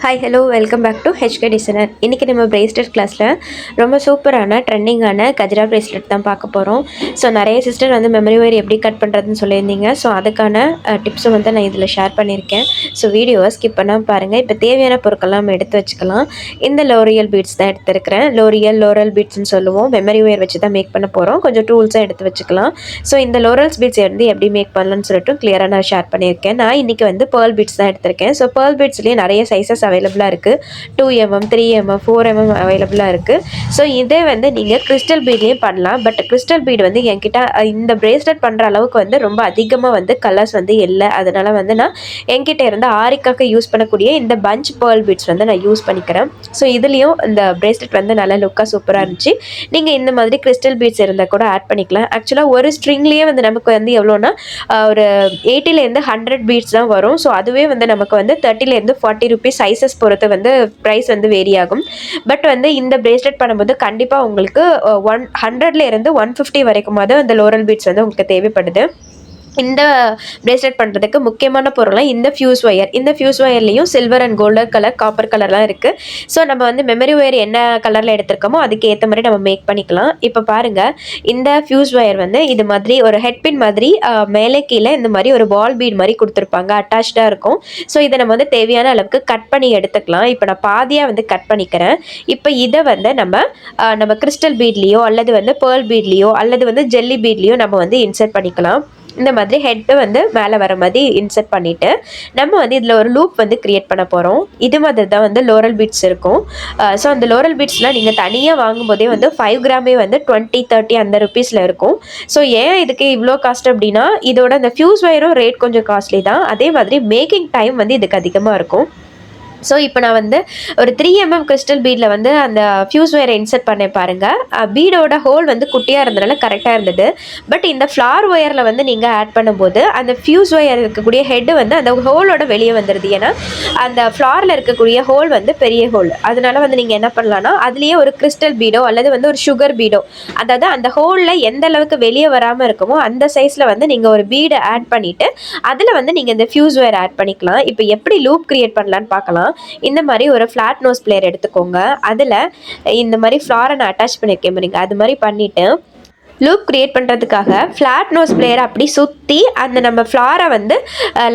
Hi hello welcome back to HK designer. இன்றைக்கி நம்ம bracelet கிளாஸில் ரொம்ப சூப்பரான ட்ரெண்டிங்கான கஜ்ரா பிரேஸ்லெட் தான் பார்க்க போகிறோம். ஸோ நிறைய சிஸ்டர் வந்து மெமரி ஒயர் எப்படி கட் பண்ணுறதுன்னு சொல்லியிருந்தீங்க. ஸோ அதுக்கான டிப்ஸும் வந்து நான் இதில் ஷேர் பண்ணியிருக்கேன். ஸோ வீடியோவை ஸ்கிப் பண்ணாமல் பாருங்கள். இப்போ தேவையான பொருட்கள்லாம் நம்ம எடுத்து வச்சுக்கலாம். இந்த லோரியல் பீட்ஸ் தான் எடுத்துருக்கிறேன். லோரல் பீட்ஸ்ன்னு சொல்லுவோம். மெமரி ஒயர் வச்சு தான் மேக் பண்ண போகிறோம். கொஞ்சம் டூல்ஸாக எடுத்து வச்சுக்கலாம். ஸோ இந்த லோரல்ஸ் பீட்ஸ் வந்து எப்படி மேக் பண்ணலான்னு சொல்லிட்டு கிளியராக நான் ஷேர் பண்ணியிருக்கேன். நான் இன்றைக்கி வந்து பேர்ல் பீட்ஸ் தான் எடுத்திருக்கேன். ஸோ பேர்ல் பீட்ஸ்லேயே நிறைய சைஸஸ் அவைலபிளாக இருக்குது. 2mm 3mm 4mm அவைலபிளாக இருக்குது. ஸோ இதே வந்து நீங்கள் கிறிஸ்டல் பீட்லேயும் பண்ணலாம். பட் கிறிஸ்டல் பீட் வந்து என்கிட்ட இந்த பிரேஸ்லெட் பண்ணுற அளவுக்கு வந்து ரொம்ப அதிகமாக வந்து கலர்ஸ் வந்து இல்லை. அதனால் வந்து நான் என்கிட்ட இருந்து ஆரிக்காக யூஸ் பண்ணக்கூடிய இந்த பஞ்ச் பேர்ல் பீட்ஸ் வந்து நான் யூஸ் பண்ணிக்கிறேன். ஸோ இதுலேயும் இந்த பிரேஸ்லெட் வந்து நல்லா லுக்காக சூப்பராக இருந்துச்சு. நீங்கள் இந்த மாதிரி கிறிஸ்டல் பீட்ஸ் இருந்தால் கூட ஆட் பண்ணிக்கலாம். ஆக்சுவலாக ஒரு ஸ்ட்ரிங்லேயே வந்து நமக்கு வந்து எவ்வளோன்னா ஒரு 80லேருந்து 100 பீட்ஸ் தான் வரும். ஸோ அதுவே வந்து நமக்கு வந்து 30லேருந்து 40 ருபீஸ் சைஸஸ் பொறுத்து வந்து ப்ரைஸ் வந்து வேரி ஆகும். பட் வந்து இந்த பிரேஸ்லெட் பண்ணும்போது கண்டிப்பாக உங்களுக்கு 100லேருந்து 150 வரைக்குமாவது அந்த லோரல் பீட்ஸ் வந்து உங்களுக்கு தேவைப்படுது. இந்த பிரேஸ்லெட் பண்ணுறதுக்கு முக்கியமான பொருளாக இந்த ஃபியூஸ் ஒயர். இந்த ஃபியூஸ் ஒயர்லேயும் silver and golden colour, copper கலர்லாம் இருக்குது. ஸோ நம்ம வந்து மெமரி ஒயர் என்ன கலரில் எடுத்திருக்கோமோ அதுக்கு ஏற்ற மாதிரி நம்ம மேக் பண்ணிக்கலாம். இப்போ பாருங்கள், இந்த ஃபியூஸ் ஒயர் வந்து இது மாதிரி ஒரு ஹெட்பின் மாதிரி மேலே கீழே இந்த மாதிரி ஒரு பால் பீட் மாதிரி கொடுத்துருப்பாங்க, அட்டாச்சாக இருக்கும். ஸோ இதை நம்ம வந்து தேவையான அளவுக்கு கட் பண்ணி எடுத்துக்கலாம். இப்போ நான் பாதியாக வந்து கட் பண்ணிக்கிறேன். இப்போ இதை வந்து நம்ம கிறிஸ்டல் பீட்லேயோ அல்லது வந்து பேர்ல் பீட்லேயோ அல்லது வந்து ஜெல்லி பீட்லேயோ நம்ம வந்து இன்சர்ட் பண்ணிக்கலாம். இந்த மாதிரி ஹெட்டு வந்து மேலே வர மாதிரி இன்சர்ட் பண்ணிவிட்டு நம்ம வந்து இதில் ஒரு லூப் வந்து க்ரியேட் பண்ண போகிறோம். இது மாதிரி தான் வந்து லோரல் பீட்ஸ் இருக்கும். ஸோ அந்த லோரல் பீட்ஸ்லாம் நீங்கள் தனியாக வாங்கும்போதே வந்து 5 கிராமே வந்து 20-30 அந்த ருபீஸில் இருக்கும். ஸோ ஏன் இதுக்கு இவ்வளோ காஸ்ட் அப்படின்னா, இதோட அந்த ஃபியூஸ் ஒயரும் ரேட் கொஞ்சம் காஸ்ட்லி தான். அதே மாதிரி மேக்கிங் டைம் வந்து இதுக்கு அதிகமாக இருக்கும். ஸோ இப்போ நான் வந்து ஒரு 3mm கிறிஸ்டல் பீடில் வந்து அந்த ஃபியூஸ் ஒயரை இன்சர்ட் பண்ணேன் பாருங்கள். பீடோட ஹோல் வந்து குட்டியாக இருந்ததுனால கரெக்டாக இருந்தது. பட் இந்த ஃப்ளார் ஒயரில் வந்து நீங்கள் ஆட் பண்ணும்போது அந்த ஃபியூஸ் ஒயர் இருக்கக்கூடிய ஹெட்டு வந்து அந்த ஹோலோட வெளியே வந்துடுது. ஏன்னா அந்த ஃப்ளாரில் இருக்கக்கூடிய ஹோல் வந்து பெரிய ஹோல். அதனால வந்து நீங்கள் என்ன பண்ணலான்னா அதுலேயே ஒரு கிறிஸ்டல் பீடோ அல்லது வந்து ஒரு சுகர் பீடோ, அதாவது அந்த ஹோலில் எந்த அளவுக்கு வெளியே வராமல் இருக்குமோ அந்த சைஸில் வந்து நீங்கள் ஒரு பீடை ஆட் பண்ணிவிட்டு அதில் வந்து நீங்கள் இந்த ஃபியூஸ் ஒயர் ஆட் பண்ணிக்கலாம். இப்போ எப்படி லூப் க்ரியேட் பண்ணலான்னு பார்க்கலாம். இந்த மாதிரி ஒரு ஃப்ளாட் நோஸ் பிளேயர் எடுத்துக்கோங்க. அதில் இந்த மாதிரி ஃப்ளாரை நான் அட்டாச் பண்ணியிருக்கேன் பாருங்க. அது மாதிரி பண்ணிவிட்டு லூப் க்ரியேட் பண்ணுறதுக்காக ஃப்ளாட் நோஸ் பிளேயரை அப்படி சுற்றி அந்த நம்ம ஃப்ளாரை வந்து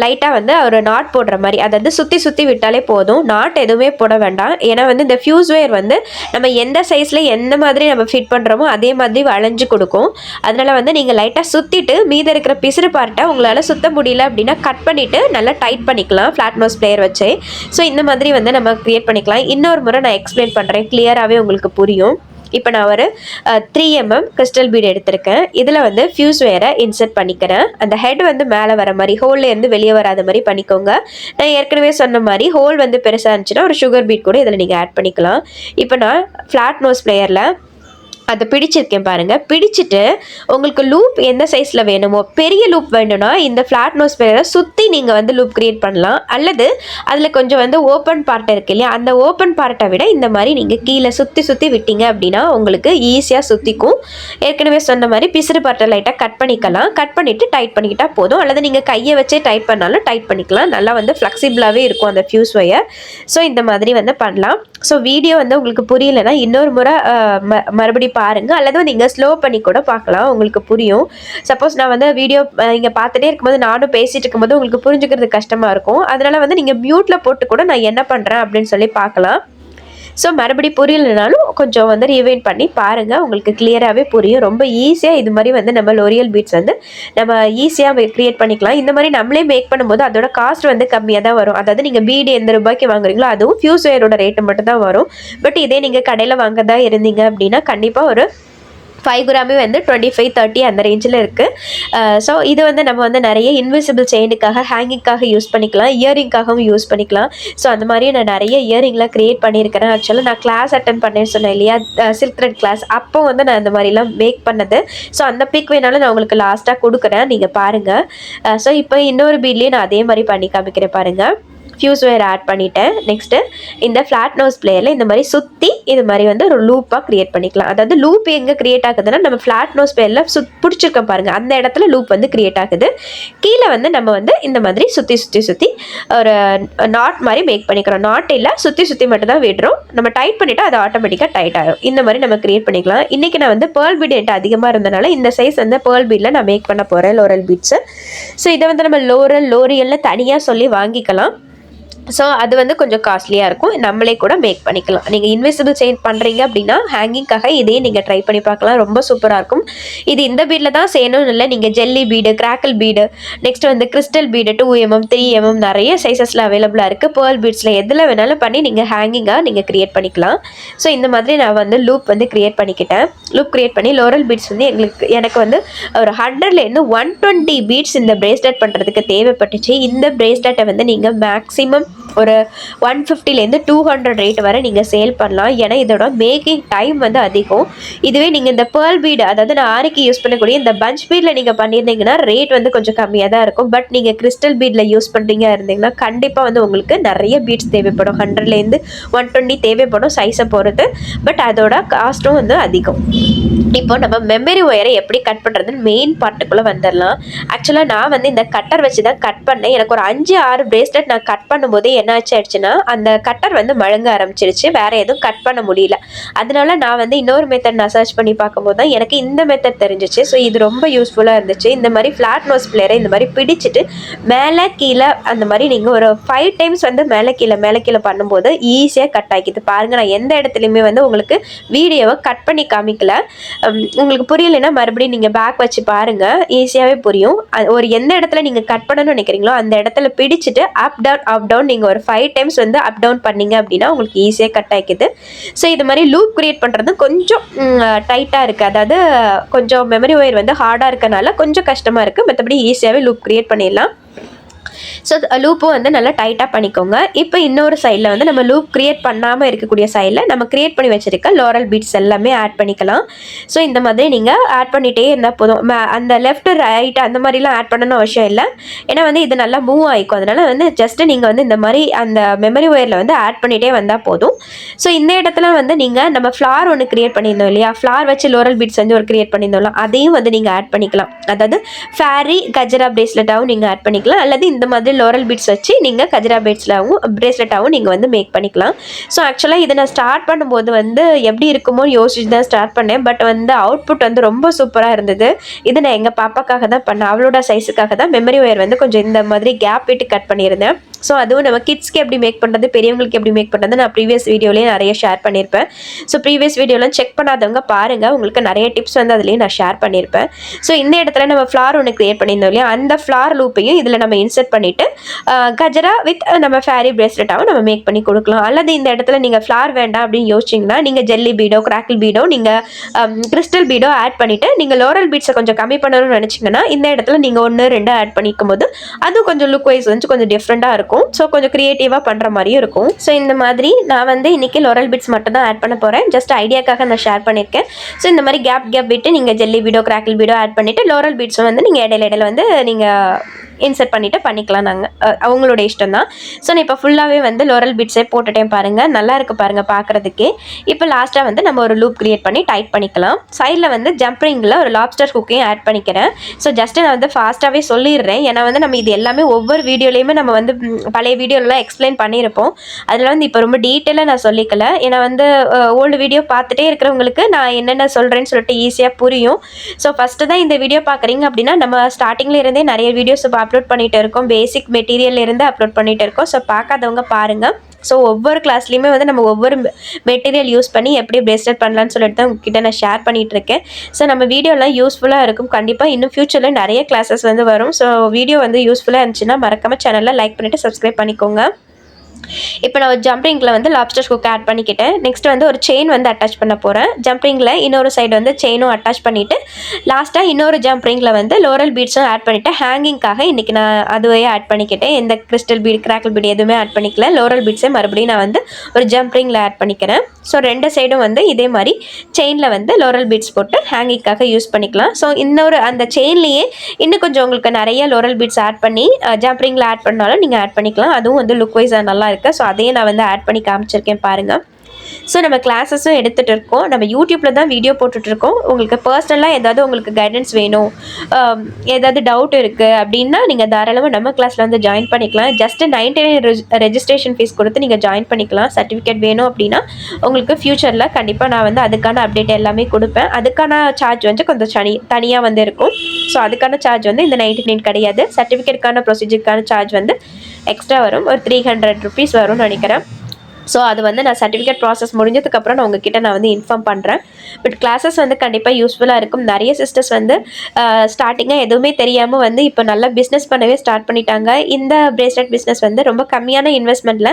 லைட்டாக வந்து ஒரு நாட் போடுற மாதிரி, அதாவது சுற்றி விட்டாலே போதும். நாட் எதுவுமே போட வேண்டாம். ஏன்னா வந்து இந்த ஃபியூஸ் ஒயர் வந்து நம்ம எந்த சைஸில் எந்த மாதிரி நம்ம ஃபிட் பண்ணுறோமோ அதே மாதிரி வளைஞ்சு கொடுக்கும். அதனால் வந்து நீங்கள் லைட்டாக சுற்றிட்டு மீதி இருக்கிற பிசுறு பார்ட்டை உங்களால் சுற்ற முடியல அப்படின்னா கட் பண்ணிவிட்டு நல்லா டைட் பண்ணிக்கலாம் ஃப்ளாட் நோஸ் பிளேயர் வச்சு. ஸோ இந்த மாதிரி வந்து நம்ம க்ரியேட் பண்ணிக்கலாம். இன்னொரு முறை நான் எக்ஸ்பிளைன் பண்ணுறேன், கிளியராகவே உங்களுக்கு புரியும். இப்போ நான் ஒரு 3mm கிறிஸ்டல் பீட் எடுத்திருக்கேன். இதில் வந்து ஃபியூஸ் ஒயரை இன்சர்ட் பண்ணிக்கிறேன். அந்த ஹெட் வந்து மேலே வர மாதிரி, ஹோல்லேருந்து வெளியே வராத மாதிரி பண்ணிக்கோங்க. நான் ஏற்கனவே சொன்ன மாதிரி ஹோல் வந்து பெருசாக இருந்துச்சுன்னா ஒரு சுகர் பீட் கூட இதில் நீங்கள் ஆட் பண்ணிக்கலாம். இப்போ நான் ஃப்ளாட் நோஸ் பிளேயரில் அதை பிடிச்சிருக்கேன் பாருங்கள். பிடிச்சிட்டு உங்களுக்கு லூப் எந்த சைஸில் வேணுமோ, பெரிய லூப் வேணும்னா இந்த ஃப்ளாட் நோஸ் பிளேயரை சுற்றி நீங்கள் வந்து லூப் க்ரியேட் பண்ணலாம். அல்லது அதில் கொஞ்சம் வந்து ஓப்பன் பார்ட் இருக்கு இல்லையா, அந்த ஓப்பன் பார்ட்டை விட இந்த மாதிரி நீங்கள் கீழே சுற்றி விட்டீங்க அப்படின்னா உங்களுக்கு ஈஸியாக சுற்றிக்கும். ஏற்கனவே சொன்ன மாதிரி பிசுறு பார்ட்டை லைட்டாக கட் பண்ணிக்கலாம். கட் பண்ணிவிட்டு டைட் பண்ணிக்கிட்டால் போதும். அல்லது நீங்கள் கையை வச்சே டைட் பண்ணாலும் டைட் பண்ணிக்கலாம். நல்லா வந்து ஃப்ளெக்சிபிளாகவே இருக்கும் அந்த ஃபியூஸ் ஒயர். ஸோ இந்த மாதிரி வந்து பண்ணலாம். ஸோ வீடியோ வந்து உங்களுக்கு புரியலைன்னா இன்னொரு முறை மறுபடியும் பாருங்கள், அல்லது நீங்கள் ஸ்லோ பண்ணி கூட பார்க்கலாம், உங்களுக்கு புரியும். சப்போஸ் நான் வந்து வீடியோ நீங்கள் பார்த்துட்டே இருக்கும்போது நானும் பேசிகிட்டு இருக்கும்போது உங்களுக்கு புரிஞ்சுக்கிறது கஷ்டமாக இருக்கும். அதனால் வந்து நீங்கள் மியூட்டில் போட்டு கூட நான் என்ன பண்ணுறேன் அப்படின்னு சொல்லி பார்க்கலாம். ஸோ மறுபடி புரியலைனாலும் கொஞ்சம் வந்து ரிவைண்ட் பண்ணி பாருங்கள், உங்களுக்கு கிளியராகவே புரியும். ரொம்ப ஈஸியாக இது மாதிரி வந்து நம்ம லோரியல் பீட்ஸ் வந்து நம்ம ஈஸியாக க்ரியேட் பண்ணிக்கலாம். இந்த மாதிரி நம்மளே மேக் பண்ணும்போது அதோட காஸ்ட் வந்து கம்மியாக தான் வரும். அதாவது நீங்கள் பீடு எந்த ரூபாய்க்கு வாங்குறீங்களோ அதுவும் ஃபியூஸ் ஒயரோட ரேட்டு மட்டும் தான் வரும். பட் இதே நீங்கள் கடையில் வாங்கதா இருந்தீங்க அப்படின்னா கண்டிப்பாக ஒரு 5 கிராமே வந்து 25-30 அந்த ரேஞ்சில் இருக்குது. ஸோ இது வந்து நம்ம வந்து நிறைய இன்விசிபிள் செயினுக்காக, ஹேங்கிங்காக யூஸ் பண்ணிக்கலாம், இயரிங்காகவும் யூஸ் பண்ணிக்கலாம். ஸோ அந்த மாதிரி நான் நிறைய இயரிங்லாம் க்ரியேட் பண்ணியிருக்கிறேன். ஆக்சுவலாக நான் கிளாஸ் அட்டன் பண்ணேன்னு சொன்னேன் இல்லையா, சில்க் த்ரெட் கிளாஸ், அப்போ வந்து நான் இந்த மாதிரிலாம் மேக் பண்ணது. ஸோ அந்த பிக் வேணாலும் நான் உங்களுக்கு லாஸ்ட்டாக கொடுக்குறேன், நீங்கள் பாருங்கள். ஸோ இப்போ இன்னொரு பீட்லேயே நான் அதே மாதிரி பண்ணி காமிக்கிறேன் பாருங்கள். ஃபியூஸ் ஒயர் ஆட் பண்ணிட்டேன். நெக்ஸ்ட்டு இந்த ஃப்ளாட் நோஸ் பிளேயரில் இந்த மாதிரி சுற்றி இது மாதிரி வந்து ஒரு லூப்பாக க்ரியேட் பண்ணிக்கலாம். அதாவது லூப் எங்கே க்ரியேட் ஆகுதுன்னா நம்ம ஃப்ளாட் நோஸ் பிளேயரில் பிடிச்சிருக்கோம் பாருங்கள், அந்த இடத்துல லூப் வந்து க்ரியேட் ஆகுது. கீழே வந்து நம்ம வந்து இந்த மாதிரி சுற்றி சுற்றி சுற்றி ஒரு நாட் மாதிரி மேக் பண்ணிக்கிறோம். நாட் இல்லை, சுற்றி சுற்றி மட்டும் தான் விடுறோம். நம்ம டைட் பண்ணிவிட்டு அது ஆட்டோமேட்டிக்காக டைட் ஆகும். இந்த மாதிரி நம்ம க்ரியேட் பண்ணிக்கலாம். இன்றைக்கி நான் வந்து பேர்ல் பீட் என்கிட்ட அதிகமாக இருந்தனால இந்த சைஸ் வந்து பேர்ல் பீடில் நான் மேக் பண்ண போகிறேன் லோரல் பீட்ஸு. ஸோ இதை வந்து நம்ம லோரியல்னு தனியாக சொல்லி வாங்கிக்கலாம். ஸோ அது வந்து கொஞ்சம் காஸ்ட்லியாக இருக்கும், நம்மளே கூட மேக் பண்ணிக்கலாம். நீங்கள் இன்விசிபிள் செயின் பண்ணுறீங்க அப்படின்னா ஹேங்கிங்காக இதையும் நீங்கள் ட்ரை பண்ணி பார்க்கலாம், ரொம்ப சூப்பராக இருக்கும். இது இந்த பீடில் தான் செய்யணும்னு இல்லை, நீங்கள் jelly bead, crackle bead, next வந்து கிறிஸ்டல் பீடு 2mm 3mm நிறைய சைஸஸில் அவைலபிளாக இருக்குது. பேர்ல் பீட்ஸில் எதில் வேணாலும் பண்ணி நீங்கள் ஹேங்கிங்காக நீங்கள் க்ரியேட் பண்ணிக்கலாம். ஸோ இந்த மாதிரி நான் வந்து லூப் வந்து க்ரியேட் பண்ணிக்கிட்டேன். லூப் க்ரியேட் பண்ணி லோரல் பீட்ஸ் வந்து எனக்கு வந்து ஒரு 100லேருந்து 120 பீட்ஸ் இந்த பிரேஸ்லெட் பண்ணுறதுக்கு தேவைப்பட்டுச்சு. இந்த பிரேஸ்லெட்டை வந்து நீங்கள் மேக்ஸிமம் ஒரு 150லேருந்து 200 ரேட் வரை நீங்கள் சேல் பண்ணலாம். ஏன்னா இதோட மேக்கிங் டைம் வந்து அதிகம். இதுவே நீங்கள் இந்த பேர்ல் பீடு, அதாவது நான் ஆரிக்கு யூஸ் பண்ணக்கூடிய இந்த பஞ்ச் பீடில் நீங்கள் பண்ணியிருந்தீங்கன்னா ரேட் வந்து கொஞ்சம் கம்மியாக தான் இருக்கும். பட் நீங்கள் கிறிஸ்டல் பீடில் யூஸ் பண்ணுறீங்க இருந்தீங்கன்னா கண்டிப்பாக வந்து உங்களுக்கு நிறைய பீட்ஸ் தேவைப்படும். 100லேருந்து 120 தேவைப்படும் சைஸை பொறுத்து. பட் அதோட காஸ்ட்டும் வந்து அதிகம். இப்போ நம்ம மெமரி ஒயரை எப்படி கட் பண்ணுறதுன்னு மெயின் பார்ட்டுக்குள்ளே வந்துடலாம். ஆக்சுவலாக நான் வந்து இந்த கட்டர் வச்சு தான் கட் பண்ணேன். எனக்கு ஒரு 5-6 பிரேஸ்லெட் நான் கட் பண்ணும்போது என்ன ஆச்சுன்னா அந்த கட்டர் வந்து மழுங்க ஆரம்பிச்சிருச்சு, வேறு எதுவும் கட் பண்ண முடியல. அதனால நான் வந்து இன்னொரு மெத்தட் நான் சர்ச் பண்ணி பார்க்கும்போது தான் எனக்கு இந்த மெத்தட் தெரிஞ்சிச்சு. ஸோ இது ரொம்ப யூஸ்ஃபுல்லாக இருந்துச்சு. இந்த மாதிரி ஃப்ளாட் நோஸ் பிளேயரை இந்த மாதிரி பிடிச்சிட்டு மேலே கீழே அந்த மாதிரி நீங்கள் ஒரு 5 டைம்ஸ் வந்து மேலே கீழே பண்ணும்போது ஈஸியாக கட் ஆகிக்குது. பாருங்கள், நான் எந்த இடத்துலையுமே வந்து உங்களுக்கு வீடியோவை கட் பண்ணி காமிக்கல. உங்களுக்கு புரியலைன்னா மறுபடியும் நீங்கள் பேக் வச்சு பாருங்கள், ஈஸியாகவே புரியும். ஒரு எந்த இடத்துல நீங்கள் கட் பண்ணணும்னு நினைக்கிறீங்களோ அந்த இடத்துல பிடிச்சிட்டு அப் டவுன் நீங்கள் ஒரு 5 டைம்ஸ் வந்து அப் டவுன் பண்ணீங்க அப்படின்னா உங்களுக்கு ஈஸியாக கட் ஆகிக்குது. ஸோ இது மாதிரி லூப் க்ரியேட் பண்ணுறது கொஞ்சம் டைட்டாக இருக்குது, அதாவது கொஞ்சம் மெமரி ஒயர் வந்து ஹார்டாக இருக்கனால கொஞ்சம் கஷ்டமாக இருக்குது. மற்றபடி ஈஸியாகவே லூப் க்ரியேட் பண்ணிடலாம். ஸோ லூப்பும் வந்து நல்லா டைட்டாக பண்ணிக்கோங்க. இப்போ இன்னொரு சைடில் வந்து நம்ம லூப் க்ரியேட் பண்ணாமல் இருக்கக்கூடிய சைடில் நம்ம க்ரியேட் பண்ணி வச்சுருக்க லோரல் பீட்ஸ் எல்லாமே ஆட் பண்ணிக்கலாம். ஸோ இந்த மாதிரி நீங்கள் ஆட் பண்ணிகிட்டே இருந்தால் போதும். அந்த லெஃப்ட் ரைட் அந்த மாதிரிலாம் ஆட் பண்ணணும் அவசியம் இல்லை, ஏன்னா வந்து இது நல்லா மூவ் ஆகிக்கும். அதனால் வந்து ஜஸ்ட்டு நீங்கள் வந்து இந்த மாதிரி அந்த மெமரி ஒயரில் வந்து ஆட் பண்ணிகிட்டே வந்தால் போதும். ஸோ இந்த இடத்துல வந்து நீங்கள் நம்ம ஃப்ளார் ஒன்று க்ரியேட் பண்ணியிருந்தோம் இல்லையா, ஃப்ளார் வச்சு லோரல் பீட்ஸ் வந்து ஒரு க்ரியேட் பண்ணியிருந்தோம்ல, அதையும் வந்து நீங்கள் ஆட் பண்ணிக்கலாம். அதாவது ஃபேரி கஜரா பிரேஸ்லெட்டாகவும் நீங்கள் ஆட் பண்ணிக்கலாம், அல்லது இந்த மாதிரி லோரல் பீட்ஸ் வச்சு நீங்கள் கஜரா பிரேஸ்லெட்டாகவும் நீங்கள் வந்து மேக் பண்ணிக்கலாம். ஸோ ஆக்சுவலாக இதை நான் ஸ்டார்ட் பண்ணும்போது வந்து எப்படி இருக்குமோ யோசிச்சு தான் ஸ்டார்ட் பண்ணேன். பட் வந்து அவுட்புட் வந்து ரொம்ப சூப்பராக இருந்தது. இது நான் எங்கள் பாப்பாக்காக தான் பண்ணேன், அவளோட சைஸுக்காக தான் மெமரி ஒயர் வந்து கொஞ்சம் இந்த மாதிரி கேப் விட்டு கட் பண்ணியிருந்தேன். ஸோ அதுவும் நம்ம கிட்ஸ்க்கு எப்படி மேக் பண்ணுறது, பெரியவங்களுக்கு எப்படி மேக் பண்ணுறது நான் ப்ரீவியஸ் வீடியோலேயே நிறைய ஷேர் பண்ணியிருப்பேன். ஸோ ப்ரீவியஸ் வீடியோலாம் செக் பண்ணாதவங்க பாருங்கள், உங்களுக்கு நிறைய டிப்ஸ் வந்து அதுலேயே நான் ஷேர் பண்ணியிருப்பேன். ஸோ இந்த இடத்துல நம்ம ஃப்ளார் ஒன்று க்ரியேட் பண்ணியிருந்தோம் இல்லையா, அந்த ஃப்ளார் லூப்பையும் இதில் நம்ம இன்சர்ட் பண்ணிவிட்டு கஜரா வித் நம்ம ஃபேரி பிரேஸ்லெட்டாகவும் நம்ம மேக் பண்ணி கொடுக்கலாம். அல்லது இந்த இடத்துல நீங்கள் ஃப்ளார் வேண்டாம் அப்படின்னு யோசிச்சிங்கன்னா நீங்கள் ஜெல்லி பீடோ, கிராக்கிள் பீடோ, நீங்கள் கிறிஸ்டல் பீடோ ஆட் பண்ணிவிட்டு நீங்கள் லோரல் பீட்ஸை கொஞ்சம் கம்மி பண்ணணும்னு நினச்சிங்கன்னா இந்த இடத்துல நீங்கள் 1-2 ஆட் பண்ணிக்கும் போது அதுவும் கொஞ்சம் லுக் வைஸ் வந்து கொஞ்சம் டிஃப்ரெண்ட்டாக இருக்கும். ஸோ கொஞ்சம் க்ரியேட்டிவாக பண்ணுற மாதிரியும் இருக்கும். ஸோ இந்த மாதிரி நான் வந்து இன்றைக்கி லோரல் பீட்ஸ் மட்டும் தான் ஆட் பண்ண போகிறேன், ஜஸ்ட் ஐடியாக்காக நான் ஷேர் பண்ணியிருக்கேன். ஸோ இந்த மாதிரி கேப் விட்டு நீங்கள் ஜெல்லி பீடோ, கிராக்கிள் பீடோ ஆட் பண்ணிவிட்டு லோரல் பீட்ஸும் வந்து நீங்கள் இடையில வந்து நீங்கள் இன்சர்ட் பண்ணிவிட்டு பண்ணிக்கலாம். நாங்கள் அவங்களோட இஷ்டம் தான். ஸோ நான் இப்போ ஃபுல்லாகவே வந்து லோரல் பீட்ஸே போட்டுட்டேன் பாருங்கள், நல்லா இருக்குது பாருங்கள் பார்க்குறதுக்கே. இப்போ லாஸ்ட்டாக வந்து நம்ம ஒரு லூப் க்ரியேட் பண்ணி டைட் பண்ணிக்கலாம். சைடில் வந்து ஜம்ப்ரிங்கில் ஒரு லாப்ஸ்டர் குக்கையும் ஆட் பண்ணிக்கிறேன். ஸோ ஜஸ்ட்டு நான் வந்து ஃபாஸ்ட்டாகவே சொல்லிடுறேன், ஏன்னா வந்து நம்ம இது எல்லாமே ஒவ்வொரு வீடியோலையுமே நம்ம வந்து பழைய வீடியோலலாம் எக்ஸ்பிளைன் பண்ணியிருப்போம். அதில் வந்து இப்போ ரொம்ப டீட்டெயிலாக நான் சொல்லிக்கல, ஏன்னா வந்து ஓல்டு வீடியோ பார்த்துட்டே இருக்கிறவங்களுக்கு நான் என்னென்ன சொல்கிறேன்னு சொல்லிட்டு ஈஸியாக புரியும். ஸோ ஃபஸ்ட்டு தான் இந்த வீடியோ பார்க்குறீங்க அப்படின்னா நம்ம ஸ்டார்டிங்கில் இருந்தே நிறைய வீடியோஸ் அப்லோட் பண்ணிட்டு இருக்கோம், பேசிக் மெட்டீரியல் இருந்து அப்லோட் பண்ணிட்டு இருக்கோம். ஸோ பார்க்காதவங்க பாருங்கள். ஸோ ஒவ்வொரு கிளாஸ்லையுமே வந்து நம்ம ஒவ்வொரு மெட்டீரியல் யூஸ் பண்ணி எப்படி பிரேஸ்லெட் பண்ணலான்னு சொல்லிட்டு தான் உங்ககிட்ட நான் ஷேர் பண்ணிகிட்ருக்கேன். ஸோ நம்ம வீடியோலாம் யூஸ்ஃபுல்லாக இருக்கும். கண்டிப்பாக இன்னும் ஃப்யூச்சரில் நிறைய கிளாஸஸ் வந்து வரும். ஸோ வீடியோ வந்து யூஸ்ஃபுல்லாக இருந்துச்சுன்னா மறக்காமல் சேனலில் லைக் பண்ணிவிட்டு சப்ஸ்கிரைப் பண்ணிக்கோங்க. இப்போ நான் ஒரு ஜம்ப்ரிங்கில் வந்து லாப்ஸ்டர் ஹூக் ஆட் பண்ணிக்கிட்டேன். நெக்ஸ்ட் வந்து ஒரு செயின் வந்து அட்டாச் பண்ண போகிறேன். ஜம்ப்ரிங்கில் இன்னொரு சைடு வந்து செயினும் அட்டாச் பண்ணிவிட்டு லாஸ்ட்டாக இன்னொரு ஜம்ப்ரிங்கில் வந்து லோரல் பீட்ஸும் ஆட் பண்ணிவிட்டு ஹேங்கிங்காக இன்றைக்கி நான் அதுவே ஆட் பண்ணிக்கிட்டேன். எந்த கிறிஸ்டல் பீட் கிராக்கிள் பீட் எதுவுமே ஆட் பண்ணிக்கல. லோரல் பீட்ஸே மறுபடியும் நான் வந்து ஒரு ஜம்ப்ரிங்கில் ஆட் பண்ணிக்கிறேன். ஸோ 2 சைடும் வந்து இதே மாதிரி செயினில் வந்து லோரல் பீட்ஸ் போட்டு ஹேங்கிங்காக யூஸ் பண்ணிக்கலாம். ஸோ இன்னொரு அந்த செயின்லேயே இன்னும் கொஞ்சம் உங்களுக்கு நிறைய லோரல் பீட்ஸ் ஆட் பண்ணி ஜம்ப்ரிங்கில் ஆட் பண்ணாலும் நீங்கள் ஆட் பண்ணிக்கலாம். அதுவும் வந்து லுக் வைஸாக நல்லா இருக்குது. ஸோ அதையே நான் வந்து ஆட் பண்ணி காமிச்சிருக்கேன் பாருங்கள். ஸோ நம்ம கிளாஸஸும் எடுத்துகிட்டு இருக்கோம். நம்ம யூடியூப்பில் தான் வீடியோ போட்டுட்ருக்கோம். உங்களுக்கு பர்சனலாக ஏதாவது உங்களுக்கு கைடன்ஸ் வேணும், ஏதாவது டவுட் இருக்குது அப்படின்னா நீங்கள் தாராளமாக நம்ம கிளாஸில் வந்து ஜாயின் பண்ணிக்கலாம். ஜஸ்ட்டு 99 ரெஜிஸ்ட்ரேஷன் ஃபீஸ் கொடுத்து நீங்கள் ஜாயின் பண்ணிக்கலாம். சர்டிஃபிகேட் வேணும் அப்படின்னா உங்களுக்கு ஃப்யூச்சரில் கண்டிப்பாக நான் வந்து அதுக்கான அப்டேட் எல்லாமே கொடுப்பேன். அதுக்கான சார்ஜ் வந்து கொஞ்சம் தனியாக வந்து இருக்கும். ஸோ அதுக்கான சார்ஜ் வந்து இந்த 99 கிடையாது. சர்டிஃபிகேட்டுக்கான ப்ரொசீஜருக்கான சார்ஜ் வந்து எக்ஸ்ட்ரா வரும். ஒரு 300 ருபீஸ் வரும்னு நினைக்கிறேன். ஸோ அது வந்து நான் சர்டிஃபிகேட் ப்ராசஸ் முடிஞ்சதுக்கப்புறம் நான் உங்ககிட்ட நான் வந்து இன்ஃபார்ம் பண்ணுறேன். பட் கிளாஸஸ் வந்து கண்டிப்பாக யூஸ்ஃபுல்லாக இருக்கும். நிறைய சிஸ்டர்ஸ் வந்து ஸ்டார்டிங்காக எதுவுமே தெரியாமல் வந்து இப்போ நல்லா பிஸ்னஸ் பண்ணவே ஸ்டார்ட் பண்ணிட்டாங்க. இந்த பிரேஸ்லெட் பிஸ்னஸ் வந்து ரொம்ப கம்மியான இன்வெஸ்ட்மெண்ட்டில்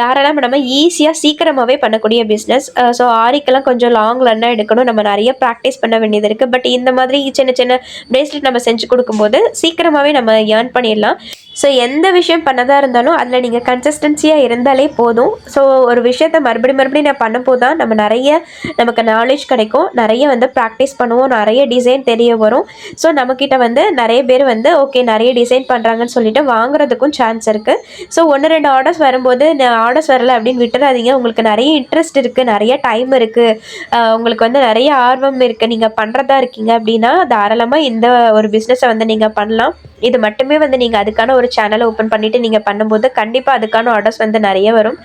தாராளமாக நம்ம ஈஸியாக சீக்கிரமாகவே பண்ணக்கூடிய பிஸ்னஸ். ஸோ ஆரிக்கெல்லாம் கொஞ்சம் லாங் ரன்னாக எடுக்கணும், நம்ம நிறைய ப்ராக்டிஸ் பண்ண வேண்டியது இருக்குது. பட் இந்த மாதிரி சின்ன சின்ன பிரேஸ்லெட் நம்ம செஞ்சு கொடுக்கும்போது சீக்கிரமாகவே நம்ம ஏர்ன் பண்ணிடலாம். ஸோ எந்த விஷயம் பண்ணதாக இருந்தாலும் அதில் நீங்கள் கன்சிஸ்டன்சியாக இருந்தாலே போதும். ஸோ ஒரு விஷயத்தை மறுபடியும் நான் பண்ணும்போது தான் நமக்கு நாலேஜ் கிடைக்கும், நிறைய வந்து ப்ராக்டிஸ் பண்ணுவோம், நிறைய டிசைன் தெரிய வரும். ஸோ நம்மக்கிட்ட வந்து நிறைய பேர் வந்து ஓகே நிறைய டிசைன் பண்ணுறாங்கன்னு சொல்லிட்டு வாங்குறதுக்கும் சான்ஸ் இருக்குது. ஸோ 1-2 ஆர்டர்ஸ் வரும்போது ஆர்டர்ஸ் வரல அப்படின்னு விட்டுறாதீங்க. உங்களுக்கு நிறைய இன்ட்ரெஸ்ட் இருக்குது, நிறைய டைம் இருக்குது, உங்களுக்கு வந்து நிறைய ஆர்வம் இருக்குது, நீங்கள் பண்ணுறதா இருக்கீங்க அப்படின்னா தாராளமாக இந்த ஒரு பிஸ்னஸை வந்து நீங்கள் பண்ணலாம். இது மட்டுமே வந்து நீங்கள் அதுக்கான ஒரு சேனலை ஓப்பன் பண்ணிவிட்டு நீங்கள் பண்ணும்போது கண்டிப்பாக அதுக்கான ஆர்டர்ஸ் வந்து நிறைய வரும்.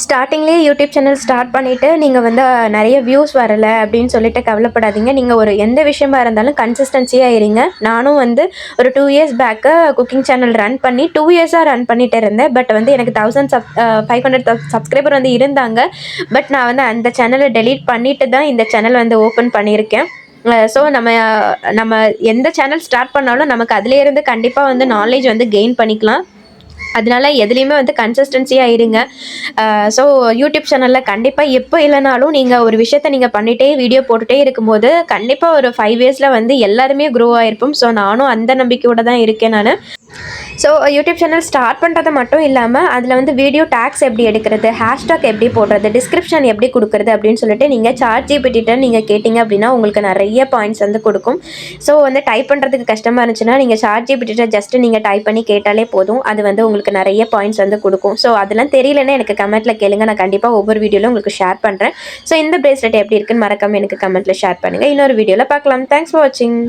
ஸ்டார்டிங்லேயே யூடியூப் சேனல் ஸ்டார்ட் பண்ணிவிட்டு நீங்கள் வந்து நிறைய வியூஸ் வரலை அப்படின்னு சொல்லிட்டு கவலைப்படாதீங்க. நீங்கள் ஒரு எந்த விஷயமா இருந்தாலும் கன்சிஸ்டன்சியாக இருங்க. நானும் வந்து ஒரு 2 years back cooking channel run பண்ணி 2 இயர்ஸாக ரன் பண்ணிகிட்டு இருந்தேன். பட் வந்து எனக்கு 1500 சப்ஸ்கிரைபர் வந்து இருந்தாங்க. பட் நான் வந்து அந்த சேனலை டெலீட் பண்ணிவிட்டு தான் இந்த சேனல் வந்து ஓப்பன் பண்ணியிருக்கேன். ஸோ நம்ம எந்த சேனல் ஸ்டார்ட் பண்ணாலும் நமக்கு அதிலேருந்து கண்டிப்பாக வந்து நாலேஜ் வந்து கெயின் பண்ணிக்கலாம். அதனால எதுலேயுமே வந்து கன்சிஸ்டன்சியாக இருங்க. ஸோ யூடியூப் சேனலில் கண்டிப்பாக எப்போ இல்லைனாலும் நீங்கள் ஒரு விஷயத்த நீங்கள் பண்ணிகிட்டே வீடியோ போட்டுகிட்டே இருக்கும்போது கண்டிப்பாக ஒரு 5 இயர்ஸில் வந்து எல்லாருமே க்ரோ ஆகிருப்போம். ஸோ நானும் அந்த நம்பிக்கையோடு தான் இருக்கேன் நான். ஸோ யூடியூப் சேனல் ஸ்டார்ட் பண்ணுறது மட்டும் இல்லாமல் அதில் வந்து வீடியோ டேக்ஸ் எப்படி எடுக்கிறது, ஹேஷ்டாக் எப்படி போடுறது, டிஸ்கிரிப்ஷன் எப்படி கொடுக்குறது அப்படின்னு சொல்லிட்டு நீங்கள் ChatGPT நீங்கள் கேட்டிங்க அப்படின்னா உங்களுக்கு நிறைய பாயிண்ட்ஸ் வந்து கொடுக்கும். ஸோ வந்து டைப் பண்ணுறதுக்கு கஷ்டமாக இருந்துச்சுன்னா நீங்கள் ChatGPT ஜஸ்ட்டு நீங்கள் டைப் பண்ணி கேட்டாலே போதும், அது வந்து உங்களுக்கு நிறைய பாயிண்ட்ஸ் வந்து கொடுக்கும். ஸோ அதெல்லாம் தெரியலன்னா எனக்கு கமெண்ட்டில் கேளுங்க, நான் கண்டிப்பாக ஒவ்வொரு வீடியோவில் உங்களுக்கு ஷேர் பண்ணுறேன். ஸோ இந்த பிரேஸ்லெட் எப்படி இருக்குன்னு மறக்காமல் எனக்கு கமெண்ட்டில் ஷேர் பண்ணுங்கள். இன்னொரு வீடியோவில் பார்க்கலாம். தேங்க்ஸ் ஃபார் வாட்சிங்.